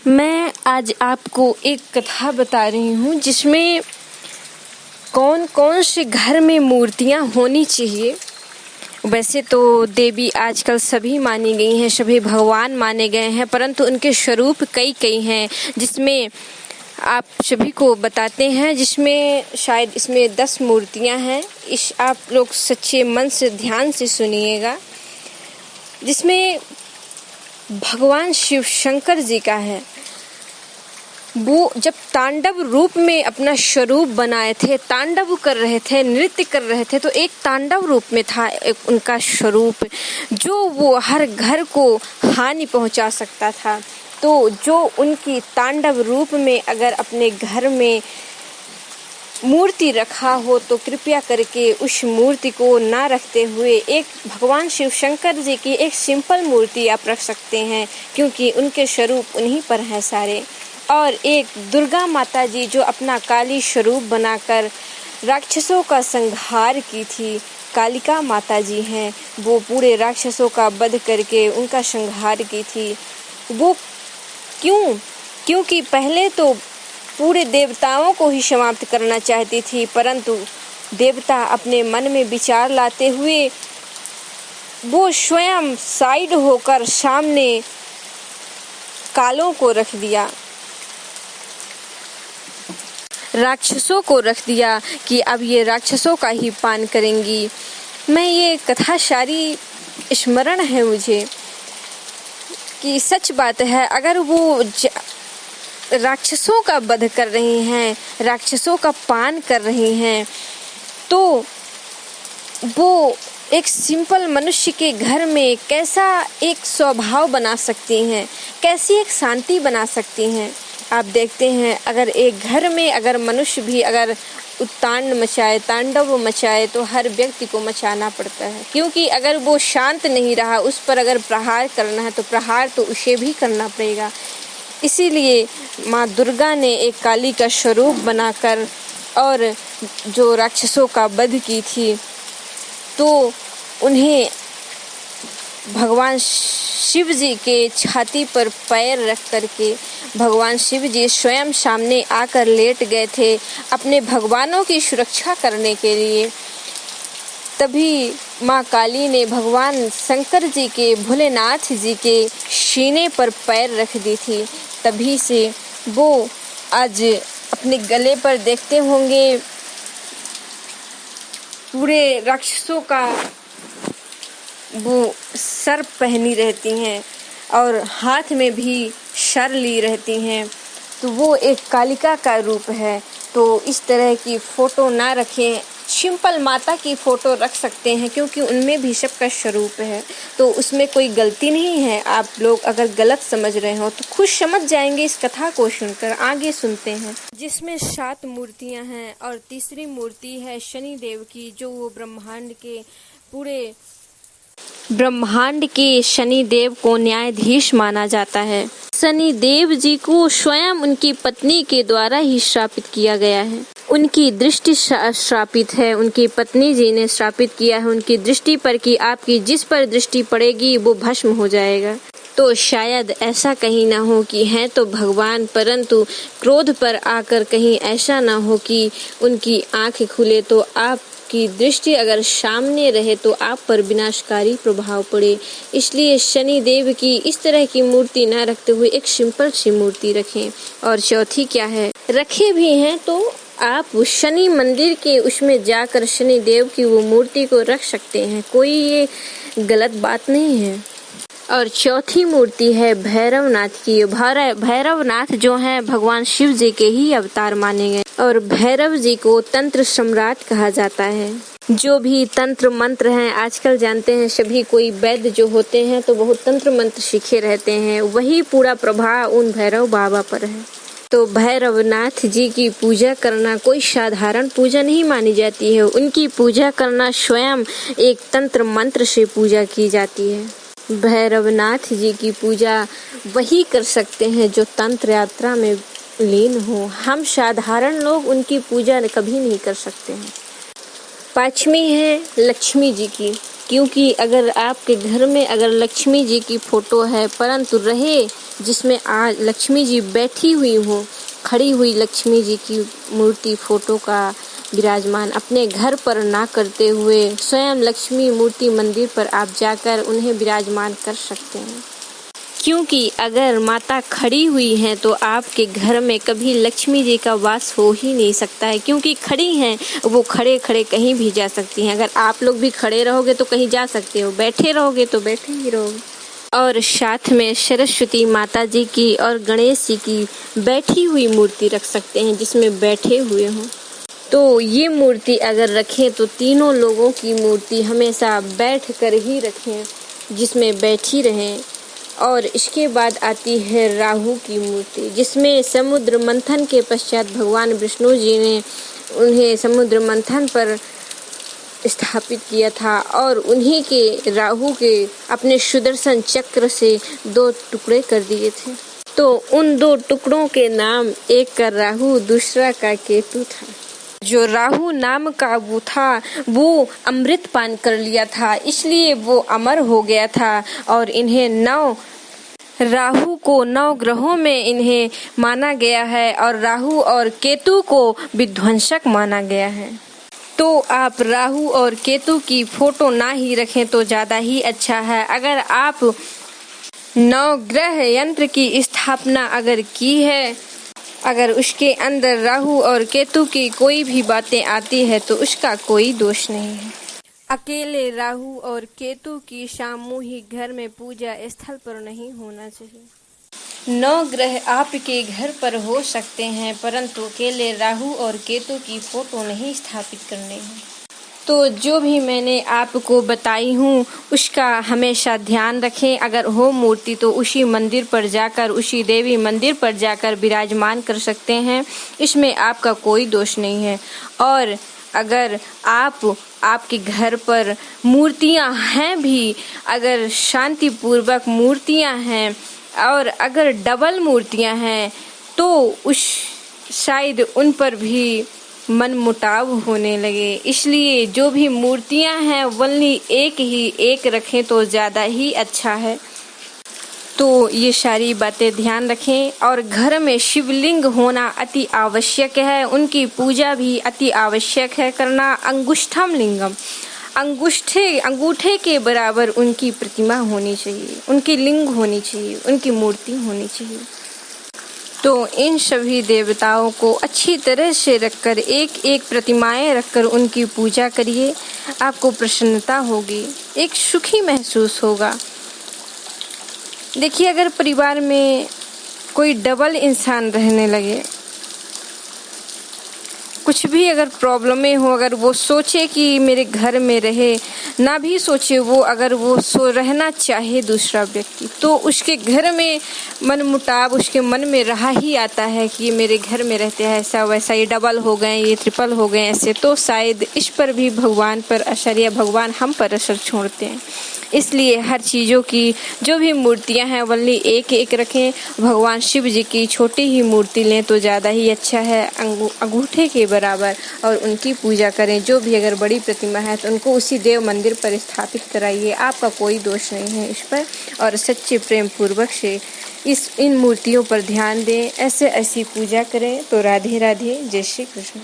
मैं आज आपको एक कथा बता रही हूँ जिसमें कौन कौन से घर में मूर्तियाँ होनी चाहिए। वैसे तो देवी आजकल सभी मानी गई हैं, सभी भगवान माने गए हैं, परंतु उनके स्वरूप कई कई हैं जिसमें आप सभी को बताते हैं, जिसमें शायद इसमें 10 मूर्तियाँ हैं। इस आप लोग सच्चे मन से ध्यान से सुनिएगा। जिसमें भगवान शिव शंकर जी का है। वो जब तांडव रूप में अपना स्वरूप बनाए थे, तांडव कर रहे थे, नृत्य कर रहे थे, तो एक तांडव रूप में था एक उनका स्वरूप, जो वो हर घर को हानि पहुंचा सकता था। तो जो उनकी तांडव रूप में अगर अपने घर में मूर्ति रखा हो तो कृपया करके उस मूर्ति को ना रखते हुए एक भगवान शिव शंकर जी की एक सिंपल मूर्ति आप रख सकते हैं, क्योंकि उनके स्वरूप उन्हीं पर हैं सारे। और एक दुर्गा माता जी जो अपना काली स्वरूप बनाकर राक्षसों का संहार की थी, कालिका माता जी हैं, वो पूरे राक्षसों का वध करके उनका संहार की थी। वो क्योंकि पहले तो पूरे देवताओं को ही समाप्त करना चाहती थी, परंतु देवता अपने मन में विचार लाते हुए वो स्वयं साइड होकर सामने कालों को रख दिया, राक्षसों को रख दिया कि अब ये राक्षसों का ही पान करेंगी। मैं ये कथा सारी स्मरण है मुझे कि सच बात है, अगर वो राक्षसों का वध कर रही हैं, राक्षसों का पान कर रही हैं, तो वो एक सिंपल मनुष्य के घर में कैसा एक स्वभाव बना सकती हैं, कैसी एक शांति बना सकती हैं। आप देखते हैं, अगर एक घर में अगर मनुष्य भी अगर उत्तांड मचाए, तांडव मचाए, तो हर व्यक्ति को मचाना पड़ता है, क्योंकि अगर वो शांत नहीं रहा, उस पर अगर प्रहार करना है तो प्रहार तो उसे भी करना पड़ेगा। इसीलिए माँ दुर्गा ने एक काली का स्वरूप बनाकर और जो राक्षसों का वध की थी, तो उन्हें भगवान शिव जी के छाती पर पैर रख करके भगवान शिव जी स्वयं सामने आकर लेट गए थे अपने भगवानों की सुरक्षा करने के लिए। तभी माँ काली ने भगवान शंकर जी के, भोलेनाथ जी के सीने पर पैर रख दी थी। तभी से वो आज अपने गले पर देखते होंगे पूरे राक्षसों का वो सर पहनी रहती हैं और हाथ में भी सर ली रहती हैं, तो वो एक कालिका का रूप है। तो इस तरह की फ़ोटो ना रखें, सिंपल माता की फ़ोटो रख सकते हैं, क्योंकि उनमें भी सबका स्वरूप है, तो उसमें कोई गलती नहीं है। आप लोग अगर गलत समझ रहे हो तो खुद समझ जाएंगे इस कथा को सुनकर। आगे सुनते हैं। जिसमें 7 मूर्तियां हैं और तीसरी मूर्ति है शनि देव की, जो वो पूरे ब्रह्मांड के शनि देव को न्यायाधीश माना जाता है। शनि देव जी को स्वयं उनकी पत्नी के द्वारा ही श्रापित किया गया है। उनकी दृष्टि श्रापित है, उनकी पत्नी जी ने श्रापित किया है उनकी दृष्टि पर कि आपकी जिस पर दृष्टि पड़ेगी वो भस्म हो जाएगा। तो शायद ऐसा कहीं ना हो कि हैं तो भगवान, परंतु क्रोध पर आकर कहीं ऐसा ना हो कि उनकी आंख खुले तो आपकी दृष्टि अगर सामने रहे तो आप पर विनाशकारी प्रभाव पड़े। इसलिए शनि देव की इस तरह की मूर्ति ना रखते हुए एक सिंपल सी मूर्ति रखें। और चौथी क्या है, रखे भी हैं तो आप शनि मंदिर के उसमें जाकर शनि देव की वो मूर्ति को रख सकते हैं, कोई ये गलत बात नहीं है। और चौथी मूर्ति है भैरवनाथ की। भैरवनाथ जो हैं भगवान शिव जी के ही अवतार माने गए, और भैरव जी को तंत्र सम्राट कहा जाता है। जो भी तंत्र मंत्र हैं, आजकल जानते हैं सभी कोई वैद्य जो होते हैं तो बहुत तंत्र मंत्र सीखे रहते हैं, वही पूरा प्रभाव उन भैरव बाबा पर है। तो भैरवनाथ जी की पूजा करना कोई साधारण पूजा नहीं मानी जाती है, उनकी पूजा करना स्वयं एक तंत्र मंत्र से पूजा की जाती है। भैरवनाथ जी की पूजा वही कर सकते हैं जो तंत्र यात्रा में लीन हो, हम साधारण लोग उनकी पूजा कभी नहीं कर सकते हैं। 5वीं है लक्ष्मी जी की, क्योंकि अगर आपके घर में अगर लक्ष्मी जी की फोटो है परंतु रहे जिसमें आज लक्ष्मी जी बैठी हुई हों, खड़ी हुई लक्ष्मी जी की मूर्ति फोटो का विराजमान अपने घर पर ना करते हुए स्वयं लक्ष्मी मूर्ति मंदिर पर आप जाकर उन्हें विराजमान कर सकते हैं। क्योंकि अगर माता खड़ी हुई हैं तो आपके घर में कभी लक्ष्मी जी का वास हो ही नहीं सकता है, क्योंकि खड़ी हैं वो खड़े खड़े कहीं भी जा सकती हैं। अगर आप लोग भी खड़े रहोगे तो कहीं जा सकते हो, बैठे रहोगे तो बैठे ही रहोगे। और साथ में सरस्वती माता जी की और गणेश जी की बैठी हुई मूर्ति रख सकते हैं जिसमें बैठे हुए हों। तो ये मूर्ति अगर रखें तो तीनों लोगों की मूर्ति हमेशा बैठ कर ही रखें, जिसमें बैठी रहें। और इसके बाद आती है राहु की मूर्ति, जिसमें समुद्र मंथन के पश्चात भगवान विष्णु जी ने उन्हें समुद्र मंथन पर स्थापित किया था और उन्हीं के राहु के अपने सुदर्शन चक्र से 2 टुकड़े कर दिए थे। तो उन 2 टुकड़ों के नाम, एक का राहु दूसरा का केतु था। जो राहु नाम का वो था वो अमृत पान कर लिया था, इसलिए वो अमर हो गया था और इन्हें 9 राहु को 9 ग्रहों में इन्हें माना गया है और राहु और केतु को विध्वंसक माना गया है। तो आप राहु और केतु की फोटो ना ही रखें तो ज़्यादा ही अच्छा है। अगर आप 9 ग्रह यंत्र की स्थापना अगर की है, अगर उसके अंदर राहु और केतु की कोई भी बातें आती है तो उसका कोई दोष नहीं है। अकेले राहु और केतु की सामूहिक घर में पूजा स्थल पर नहीं होना चाहिए। 9 ग्रह आपके घर पर हो सकते हैं, परंतु अकेले राहु और केतु की फोटो नहीं स्थापित करनी है। तो जो भी मैंने आपको बताई हूँ उसका हमेशा ध्यान रखें। अगर हो मूर्ति तो उसी मंदिर पर जाकर, उसी देवी मंदिर पर जाकर विराजमान कर सकते हैं, इसमें आपका कोई दोष नहीं है। और अगर आपके घर पर मूर्तियां हैं भी, अगर शांतिपूर्वक मूर्तियां हैं और अगर डबल मूर्तियां हैं तो उस शायद उन पर भी मन मुटाव होने लगे, इसलिए जो भी मूर्तियां हैं वल्ली एक रखें तो ज़्यादा ही अच्छा है। तो ये सारी बातें ध्यान रखें। और घर में शिवलिंग होना अति आवश्यक है, उनकी पूजा भी अति आवश्यक है करना। अंगुष्ठम लिंगम, अंगूठे के बराबर उनकी प्रतिमा होनी चाहिए, उनकी लिंग होनी चाहिए, उनकी मूर्ति होनी चाहिए। तो इन सभी देवताओं को अच्छी तरह से रखकर, एक प्रतिमाएं रखकर उनकी पूजा करिए। आपको प्रसन्नता होगी, एक सुखी महसूस होगा। देखिए, अगर परिवार में कोई डबल इंसान रहने लगे, कुछ भी अगर प्रॉब्लमें हो, अगर वो सोचे कि मेरे घर में रहे, ना भी सोचे वो, अगर वो रहना चाहे दूसरा व्यक्ति, तो उसके घर में मनमुटाव उसके मन में रहा ही आता है कि ये मेरे घर में रहते हैं, ऐसा वैसा, ये डबल हो गए, ये ट्रिपल हो गए ऐसे। तो शायद इस पर भी भगवान पर असर, या भगवान हम पर असर छोड़ते हैं। इसलिए हर चीज़ों की जो भी मूर्तियां हैं वल्ली एक रखें। भगवान शिव जी की छोटी ही मूर्ति लें तो ज़्यादा ही अच्छा है, अंगूठे के बराबर, और उनकी पूजा करें। जो भी अगर बड़ी प्रतिमा है तो उनको उसी देव मंदिर पर स्थापित कराइए, आपका कोई दोष नहीं है इस पर। और सच्चे प्रेम पूर्वक से इन मूर्तियों पर ध्यान दें, ऐसी पूजा करें। तो राधे राधे, जय श्री कृष्ण।